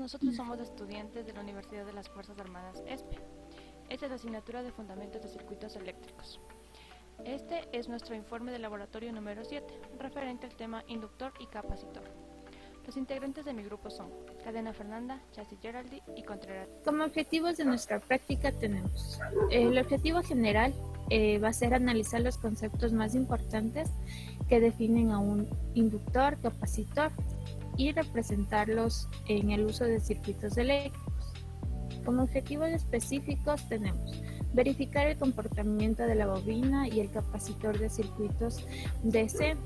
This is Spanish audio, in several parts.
nosotros somos estudiantes de la Universidad de las Fuerzas Armadas ESPE. Esta es la asignatura de Fundamentos de Circuitos Eléctricos. Este es nuestro informe de laboratorio número 7, referente al tema inductor y capacitor. Los integrantes de mi grupo son Cadena Fernanda, Chassi Geraldi y Contreras. Como objetivos de nuestra práctica tenemos el objetivo general va a ser analizar los conceptos más importantes que definen a un inductor, capacitor y representarlos en el uso de circuitos eléctricos. Como objetivos específicos tenemos verificar el comportamiento de la bobina y el capacitor de circuitos DC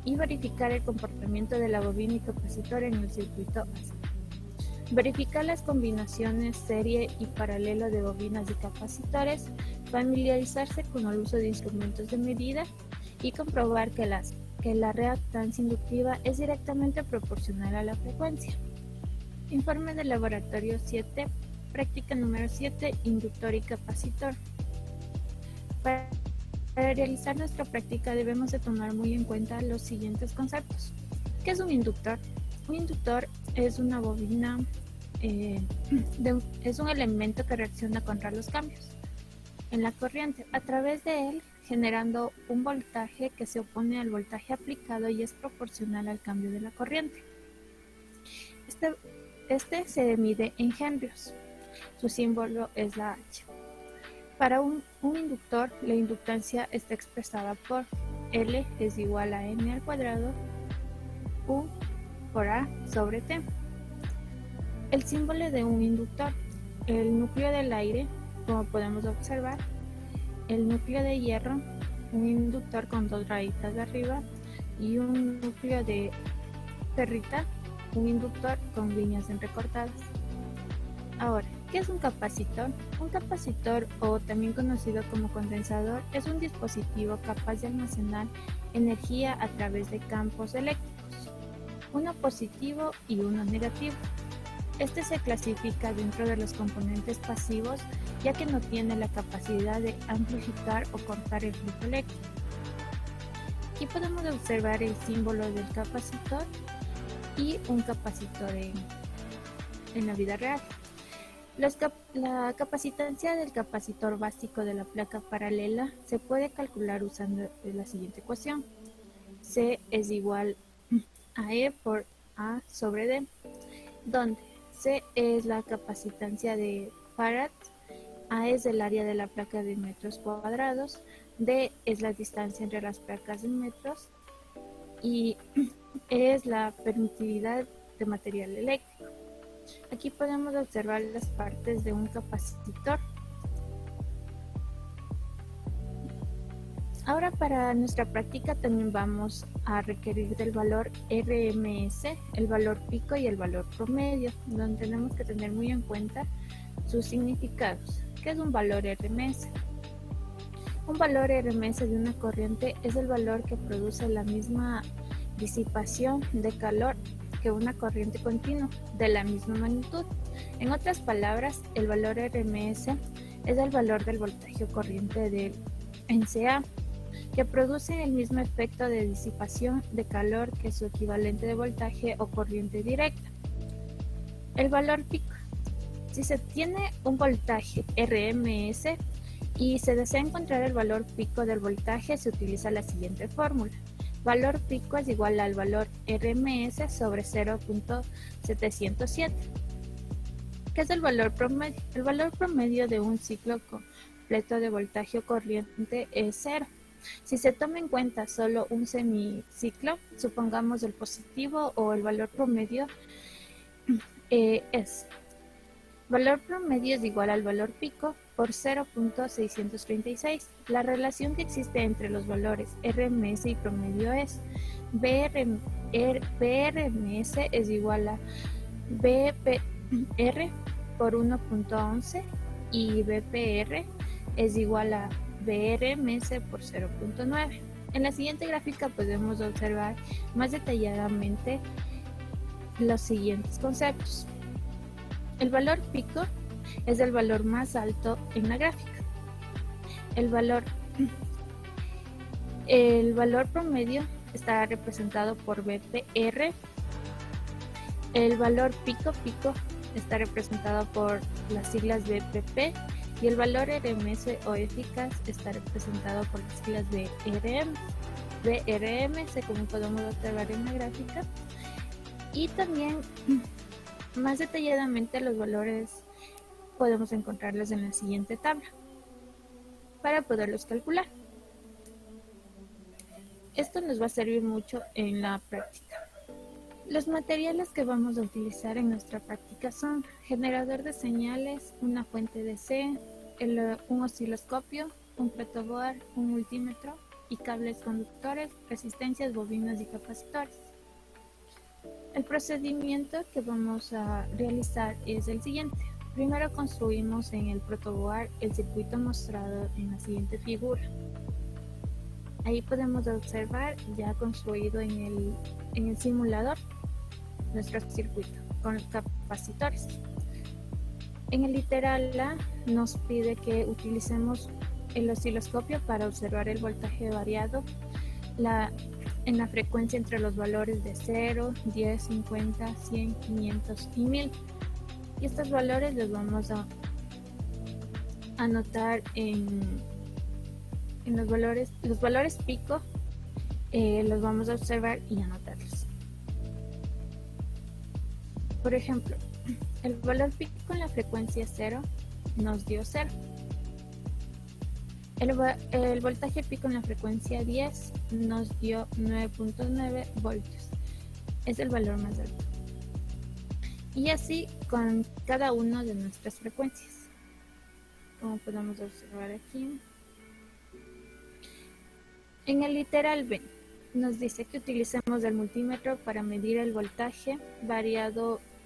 y verificar el comportamiento de la bobina y capacitor en el circuito AC. Verificar las combinaciones serie y paralelo de bobinas y capacitores, familiarizarse con el uso de instrumentos de medida y comprobar que la reactancia inductiva es directamente proporcional a la frecuencia. Informe del laboratorio 7, práctica número 7, inductor y capacitor. Para realizar nuestra práctica debemos de tomar muy en cuenta los siguientes conceptos. ¿Qué es un inductor? Un inductor es una bobina, es un elemento que reacciona contra los cambios en la corriente a través de él, generando un voltaje que se opone al voltaje aplicado y es proporcional al cambio de la corriente. Este se mide en henrios. Su símbolo es la H. Para un inductor, la inductancia está expresada por L es igual a M al cuadrado U por A sobre T. El símbolo de un inductor, el núcleo del aire, como podemos observar, el núcleo de hierro, un inductor con dos rayitas de arriba y un núcleo de ferrita, un inductor con líneas entrecortadas. Ahora, ¿qué es un capacitor? Un capacitor, o también conocido como condensador, es un dispositivo capaz de almacenar energía a través de campos eléctricos, uno positivo y uno negativo. Este se clasifica dentro de los componentes pasivos, ya que no tiene la capacidad de amplificar o cortar el flujo eléctrico. Aquí podemos observar el símbolo del capacitor y un capacitor en la vida real. La capacitancia del capacitor básico de la placa paralela se puede calcular usando la siguiente ecuación. C es igual a E por A sobre D, donde C es la capacitancia de farad, A es el área de la placa de metros cuadrados, D es la distancia entre las placas en metros y E es la permitividad de material eléctrico. Aquí podemos observar las partes de un capacitor. Ahora para nuestra práctica también vamos a requerir del valor RMS, el valor pico y el valor promedio, donde tenemos que tener muy en cuenta sus significados. ¿Qué es un valor RMS? Un valor RMS de una corriente es el valor que produce la misma disipación de calor que una corriente continua de la misma magnitud. En otras palabras, el valor RMS es el valor del voltaje corriente del NCA, que produce el mismo efecto de disipación de calor que su equivalente de voltaje o corriente directa. El valor pico. Si se tiene un voltaje RMS y se desea encontrar el valor pico del voltaje, se utiliza la siguiente fórmula. Valor pico es igual al valor RMS sobre 0.707. ¿Qué es el valor promedio? El valor promedio de un ciclo completo de voltaje o corriente es 0. Si se toma en cuenta solo un semiciclo, supongamos el positivo o el valor promedio es valor promedio es igual al valor pico por 0.636. La relación que existe entre los valores RMS y promedio es BRMS es igual a BPR por 1.11 y BPR es igual a BRMS por 0.9. En la siguiente gráfica podemos observar más detalladamente los siguientes conceptos. El valor pico es el valor más alto en la gráfica. El valor promedio está representado por BPR. El valor pico está representado por las siglas BPP y el valor RMS o eficaz está representado por las siglas BRMS, como podemos observar en la gráfica. Y también más detalladamente los valores podemos encontrarlos en la siguiente tabla para poderlos calcular. Esto nos va a servir mucho en la práctica. Los materiales que vamos a utilizar en nuestra práctica son generador de señales, una fuente DC, un osciloscopio, un protoboard, un multímetro y cables conductores, resistencias, bobinas y capacitores. El procedimiento que vamos a realizar es el siguiente. Primero construimos en el protoboard el circuito mostrado en la siguiente figura. Ahí podemos observar ya construido en el simulador nuestro circuito con capacitores. En el literal A nos pide que utilicemos el osciloscopio para observar el voltaje variado en la frecuencia entre los valores de 0, 10, 50, 100, 500 y 1000. Y estos valores los vamos a anotar en los valores pico, los vamos a observar y anotarlos. Por ejemplo, el valor pico en la frecuencia 0 nos dio 0. El voltaje pico en la frecuencia 10 nos dio 9.9 voltios. Es el valor más alto. Y así con cada una de nuestras frecuencias. Como podemos observar aquí. En el literal B nos dice que utilicemos el multímetro para medir el voltaje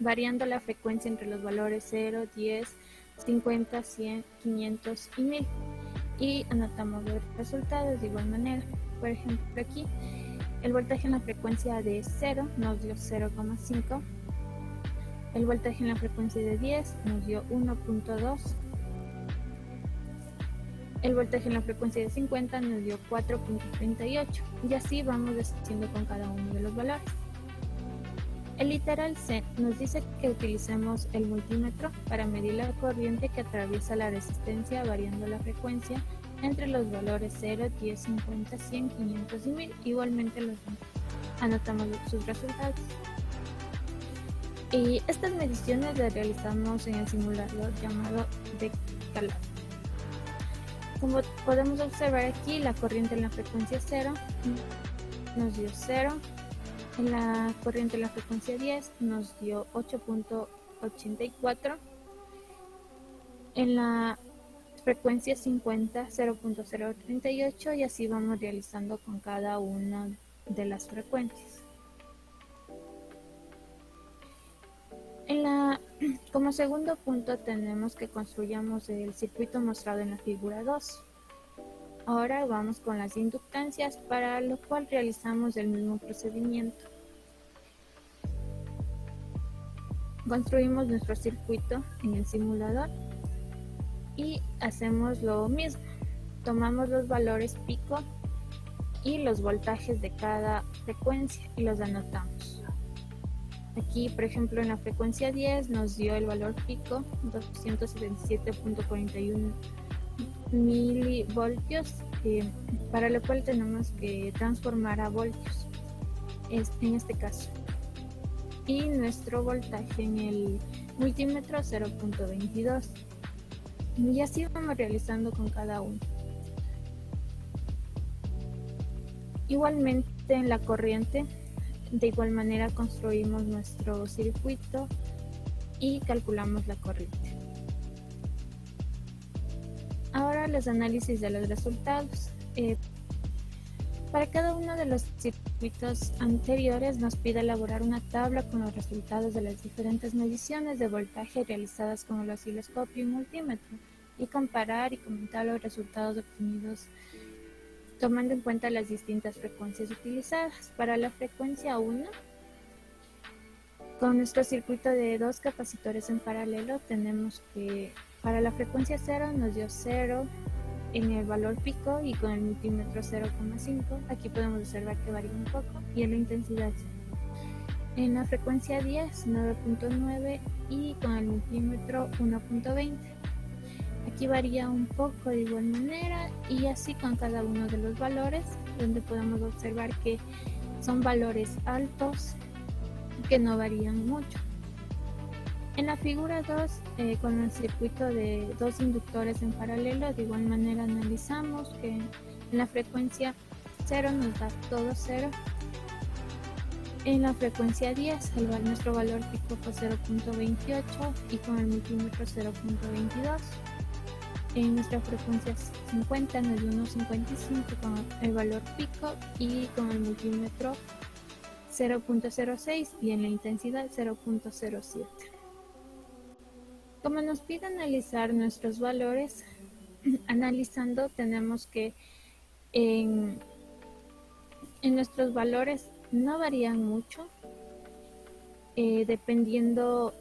variando la frecuencia entre los valores 0, 10, 50, 100, 500 y 1000. Y anotamos los resultados de igual manera. Por ejemplo, aquí el voltaje en la frecuencia de 0 nos dio 0,5. El voltaje en la frecuencia de 10 nos dio 1.2. El voltaje en la frecuencia de 50 nos dio 4.38. Y así vamos haciendo con cada uno de los valores. El literal C nos dice que utilicemos el multímetro para medir la corriente que atraviesa la resistencia variando la frecuencia entre los valores 0, 10, 50, 100, 500 y 1000. Igualmente los anotamos sus resultados. Y estas mediciones las realizamos en el simulador llamado decalado. Como podemos observar aquí, la corriente en la frecuencia 0 nos dio 0. En la corriente en la frecuencia 10 nos dio 8.84. En la frecuencia 50, 0.038 y así vamos realizando con cada una de las frecuencias. Como segundo punto tenemos que construyamos el circuito mostrado en la figura 2. Ahora vamos con las inductancias, para lo cual realizamos el mismo procedimiento. Construimos nuestro circuito en el simulador y hacemos lo mismo. Tomamos los valores pico y los voltajes de cada frecuencia y los anotamos. Aquí, por ejemplo, en la frecuencia 10 nos dio el valor pico 277.41 milivoltios, para lo cual tenemos que transformar a voltios en este caso. Y nuestro voltaje en el multímetro 0.22. Y así vamos realizando con cada uno. Igualmente en la corriente, de igual manera construimos nuestro circuito y calculamos la corriente. Ahora los análisis de los resultados. Para cada uno de los circuitos anteriores nos pide elaborar una tabla con los resultados de las diferentes mediciones de voltaje realizadas con el osciloscopio y multímetro y comparar y comentar los resultados obtenidos tomando en cuenta las distintas frecuencias utilizadas. Para la frecuencia 1, con nuestro circuito de dos capacitores en paralelo, tenemos que para la frecuencia 0 nos dio 0 en el valor pico y con el multímetro 0,5. Aquí podemos observar que varía un poco y en la intensidad. En la frecuencia 10, 9.9 y con el multímetro 1.20. Aquí varía un poco de igual manera y así con cada uno de los valores, donde podemos observar que son valores altos que no varían mucho. En la figura 2, con el circuito de dos inductores en paralelo, de igual manera analizamos que en la frecuencia 0 nos da todo 0. En la frecuencia 10, nuestro valor pico fue 0.28 y con el multímetro 0.22. En nuestra frecuencia 50 nos dio 1.55 con el valor pico y con el multímetro 0.06 y en la intensidad 0.07. Como nos pide analizar nuestros valores, analizando tenemos que en nuestros valores no varían mucho, dependiendo,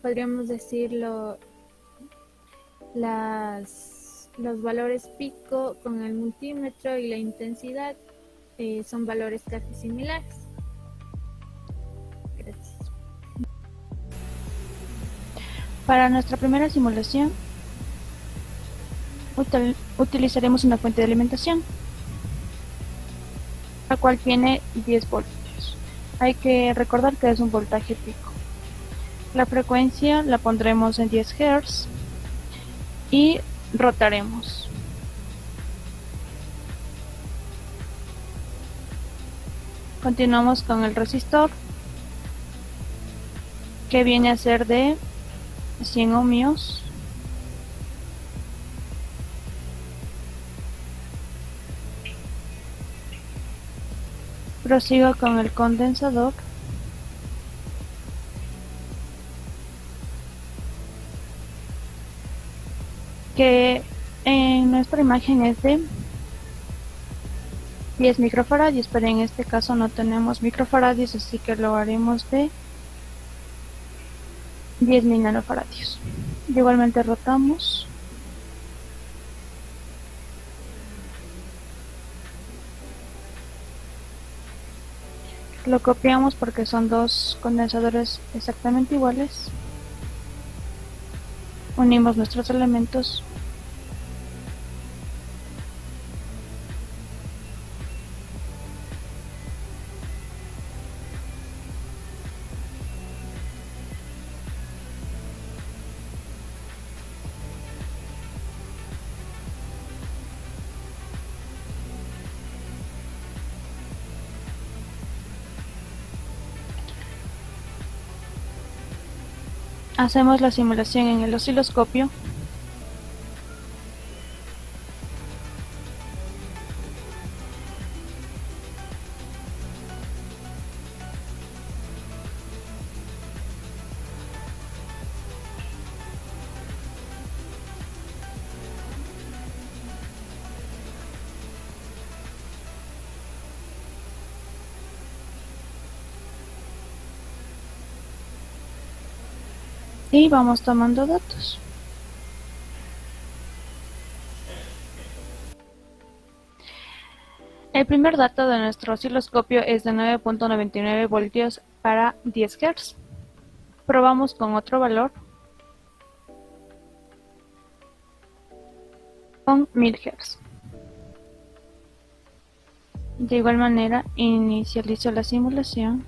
podríamos decirlo, los valores pico con el multímetro y la intensidad son valores casi similares. Gracias. Para nuestra primera simulación utilizaremos una fuente de alimentación, la cual tiene 10 voltios. Hay que recordar que es un voltaje pico. La frecuencia la pondremos en 10 Hz y rotaremos. Continuamos con el resistor, que viene a ser de 100 ohmios. Prosigo con el condensador, que en nuestra imagen es de 10 microfaradios, pero en este caso no tenemos microfaradios, así que lo haremos de 10.000 nanofaradios. Igualmente rotamos. Lo copiamos porque son dos condensadores exactamente iguales. Unimos nuestros elementos. Hacemos la simulación en el osciloscopio. Y vamos tomando datos. El primer dato de nuestro osciloscopio es de 9.99 voltios para 10 Hz. Probamos con otro valor, con 1000 Hz. De igual manera, inicializo la simulación.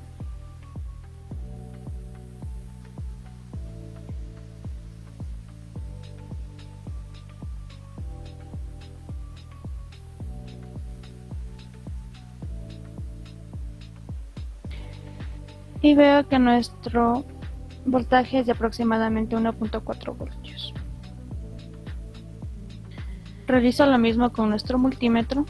Y veo que nuestro voltaje es de aproximadamente 1.4 voltios. Realizo lo mismo con nuestro multímetro.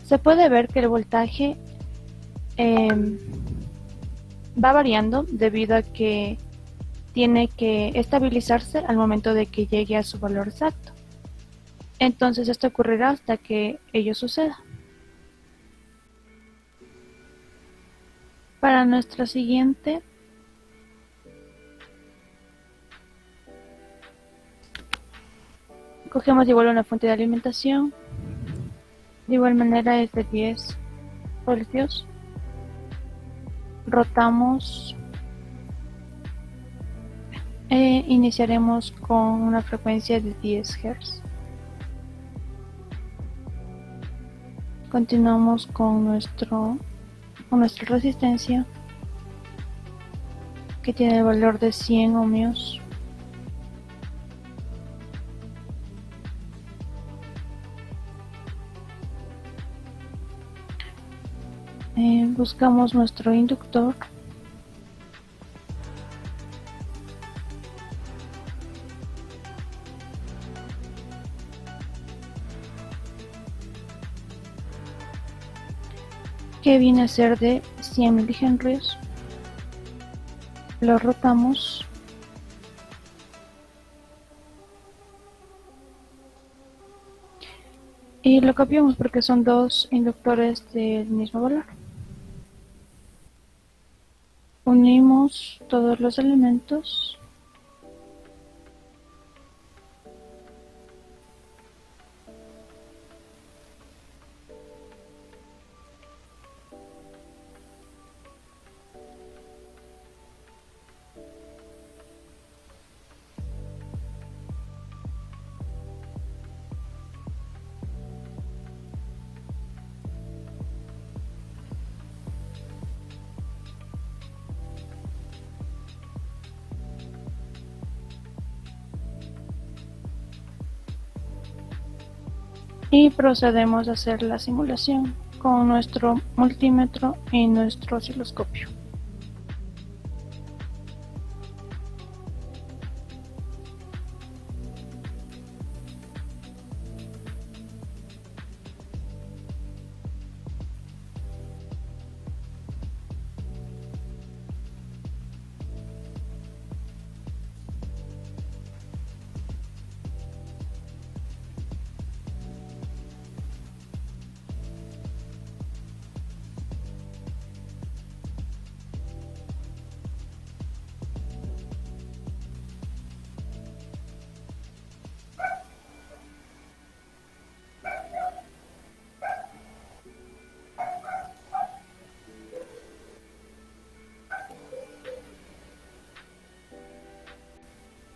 Se puede ver que el voltaje va variando debido a que tiene que estabilizarse al momento de que llegue a su valor exacto. Entonces esto ocurrirá hasta que ello suceda. Para nuestra siguiente, cogemos igual una fuente de alimentación. De igual manera es de 10 voltios. Rotamos e iniciaremos con una frecuencia de 10 Hz. Continuamos con nuestra resistencia, que tiene el valor de 100 ohmios. Buscamos nuestro inductor. Que viene a ser de 100 milihenrios. Lo rotamos y lo copiamos porque son dos inductores del mismo valor. Unimos todos los elementos . Y procedemos a hacer la simulación con nuestro multímetro y nuestro osciloscopio.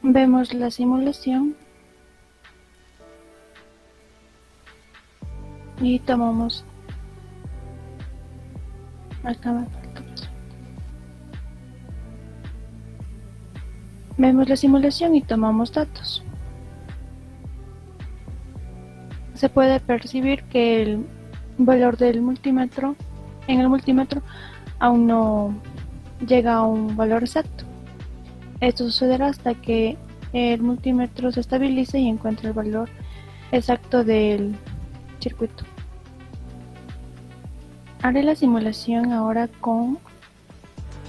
Vemos la simulación y tomamos datos. Se puede percibir que el valor del multímetro aún no llega a un valor exacto. Esto sucederá hasta que el multímetro se estabilice y encuentre el valor exacto del circuito. Haré la simulación ahora con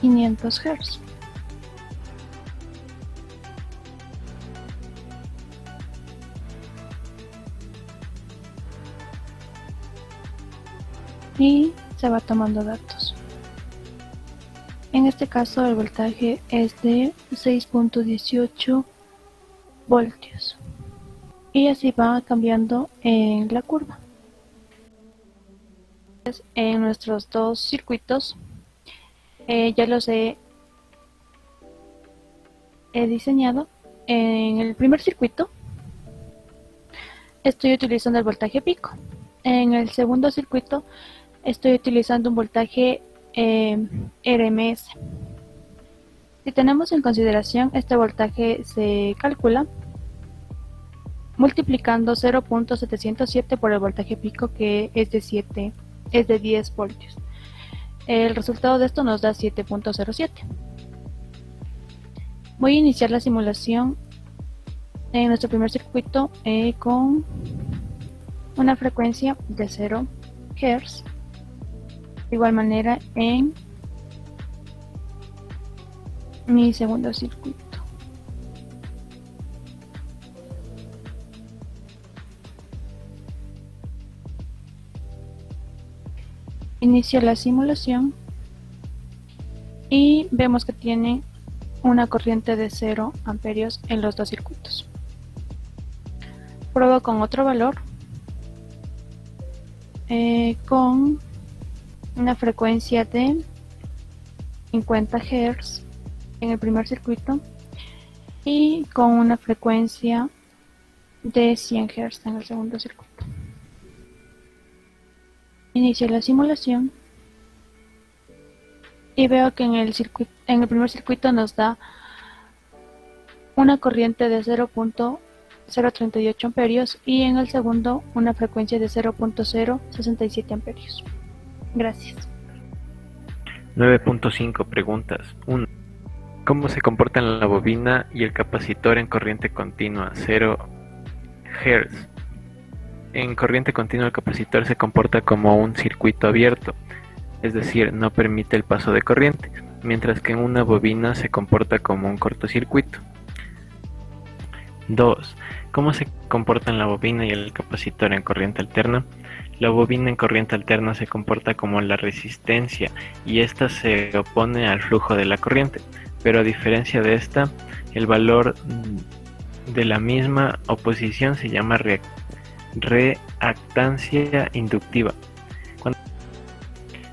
500 Hz. Y se va tomando datos. En este caso el voltaje es de 6.18 voltios. Y así va cambiando en la curva. En nuestros dos circuitos ya los he diseñado. En el primer circuito estoy utilizando el voltaje pico. En el segundo circuito estoy utilizando un voltaje RMS. Si tenemos en consideración este voltaje, se calcula multiplicando 0.707 por el voltaje pico, que es de 10 voltios. El resultado de esto nos da 7.07. Voy a iniciar la simulación en nuestro primer circuito con una frecuencia de 0 Hz. De igual manera en mi segundo circuito. Inicio la simulación y vemos que tiene una corriente de 0 amperios en los dos circuitos. Pruebo con otro valor, con una frecuencia de 50 Hz en el primer circuito y con una frecuencia de 100 Hz en el segundo circuito. Inicio la simulación y veo que en el primer circuito nos da una corriente de 0.038 amperios y en el segundo una frecuencia de 0.067 amperios. Gracias. 9.5 preguntas. 1. ¿Cómo se comportan la bobina y el capacitor en corriente continua 0 Hz? En corriente continua el capacitor se comporta como un circuito abierto, es decir, no permite el paso de corriente, mientras que en una bobina se comporta como un cortocircuito. 2. ¿Cómo se comportan la bobina y el capacitor en corriente alterna? La bobina en corriente alterna se comporta como la resistencia y esta se opone al flujo de la corriente, pero a diferencia de esta, el valor de la misma oposición se llama reactancia inductiva.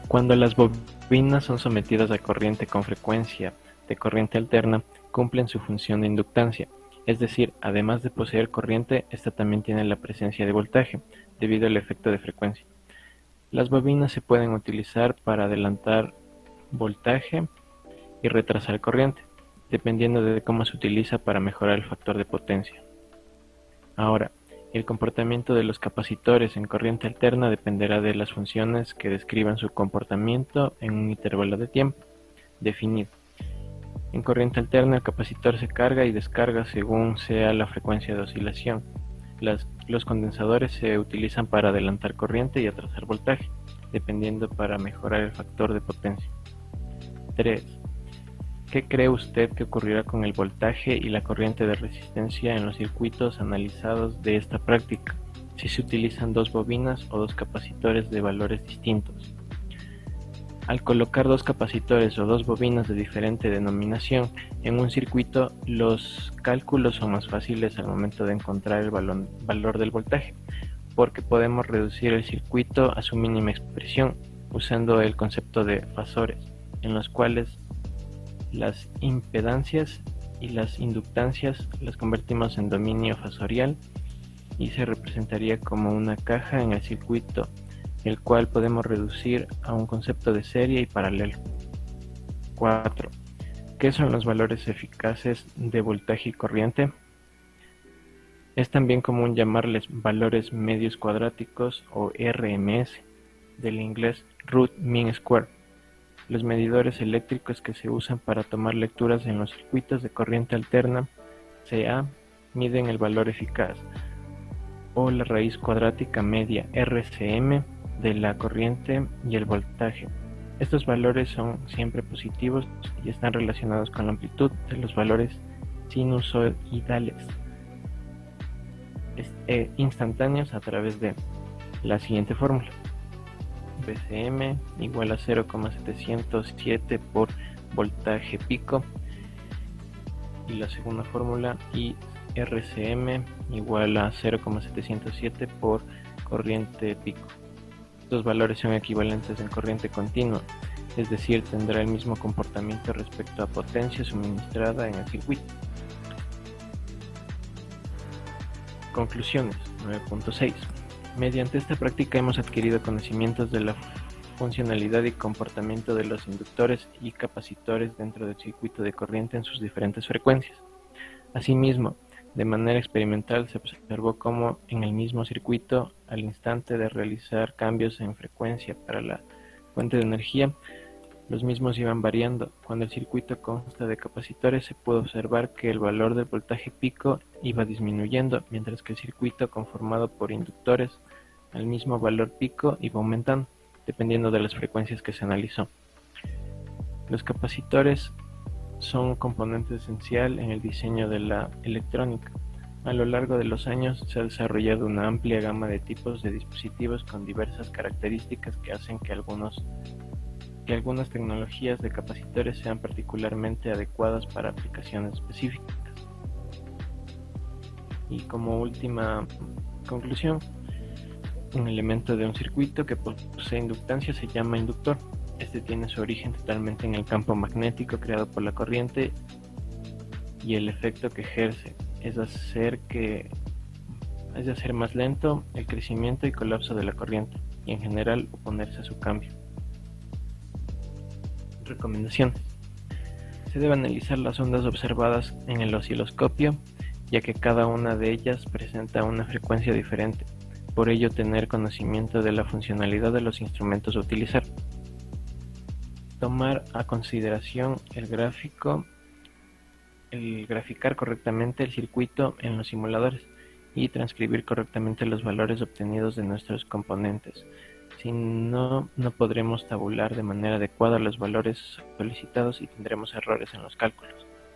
Cuando las bobinas son sometidas a corriente con frecuencia de corriente alterna, cumplen su función de inductancia, es decir, además de poseer corriente, esta también tiene la presencia de voltaje, debido al efecto de frecuencia. Las bobinas se pueden utilizar para adelantar voltaje y retrasar corriente, dependiendo de cómo se utiliza para mejorar el factor de potencia. Ahora, el comportamiento de los capacitores en corriente alterna dependerá de las funciones que describan su comportamiento en un intervalo de tiempo definido. En corriente alterna el capacitor se carga y descarga según sea la frecuencia de oscilación. Los condensadores se utilizan para adelantar corriente y atrasar voltaje, dependiendo para mejorar el factor de potencia. 3. ¿Qué cree usted que ocurrirá con el voltaje y la corriente de resistencia en los circuitos analizados de esta práctica, si se utilizan dos bobinas o dos capacitores de valores distintos? Al colocar dos capacitores o dos bobinas de diferente denominación en un circuito, los cálculos son más fáciles al momento de encontrar el valor del voltaje, porque podemos reducir el circuito a su mínima expresión usando el concepto de fasores, en los cuales las impedancias y las inductancias las convertimos en dominio fasorial y se representaría como una caja en el circuito, el cual podemos reducir a un concepto de serie y paralelo. 4. ¿Qué son los valores eficaces de voltaje y corriente? Es también común llamarles valores medios cuadráticos o RMS, del inglés Root Mean Square. Los medidores eléctricos que se usan para tomar lecturas en los circuitos de corriente alterna, CA, miden el valor eficaz, o la raíz cuadrática media, RCM, de la corriente y el voltaje. Estos valores son siempre positivos y están relacionados con la amplitud de los valores sinusoidales instantáneos a través de la siguiente fórmula. VCM igual a 0,707 por voltaje pico, y la segunda fórmula, y RCM igual a 0,707 por corriente pico. Estos valores son equivalentes en corriente continua, es decir, tendrá el mismo comportamiento respecto a potencia suministrada en el circuito. Conclusiones. 9.6. Mediante esta práctica hemos adquirido conocimientos de la funcionalidad y comportamiento de los inductores y capacitores dentro del circuito de corriente en sus diferentes frecuencias. Asimismo, de manera experimental se observó cómo en el mismo circuito, al instante de realizar cambios en frecuencia para la fuente de energía, los mismos iban variando. Cuando el circuito consta de capacitores, se puede observar que el valor del voltaje pico iba disminuyendo, mientras que el circuito conformado por inductores al mismo valor pico iba aumentando, dependiendo de las frecuencias que se analizó. Los capacitores son un componente esencial en el diseño de la electrónica. A lo largo de los años se ha desarrollado una amplia gama de tipos de dispositivos con diversas características que hacen que algunas tecnologías de capacitores sean particularmente adecuadas para aplicaciones específicas. Y como última conclusión, un elemento de un circuito que posee inductancia se llama inductor. Este tiene su origen totalmente en el campo magnético creado por la corriente y el efecto que ejerce es hacer más lento el crecimiento y colapso de la corriente y en general oponerse a su cambio. Recomendaciones. Se debe analizar las ondas observadas en el osciloscopio, ya que cada una de ellas presenta una frecuencia diferente. Por ello, tener conocimiento de la funcionalidad de los instrumentos a utilizar. Tomar a consideración el graficar correctamente el circuito en los simuladores y transcribir correctamente los valores obtenidos de nuestros componentes. Si no, no podremos tabular de manera adecuada los valores solicitados y tendremos errores en los cálculos.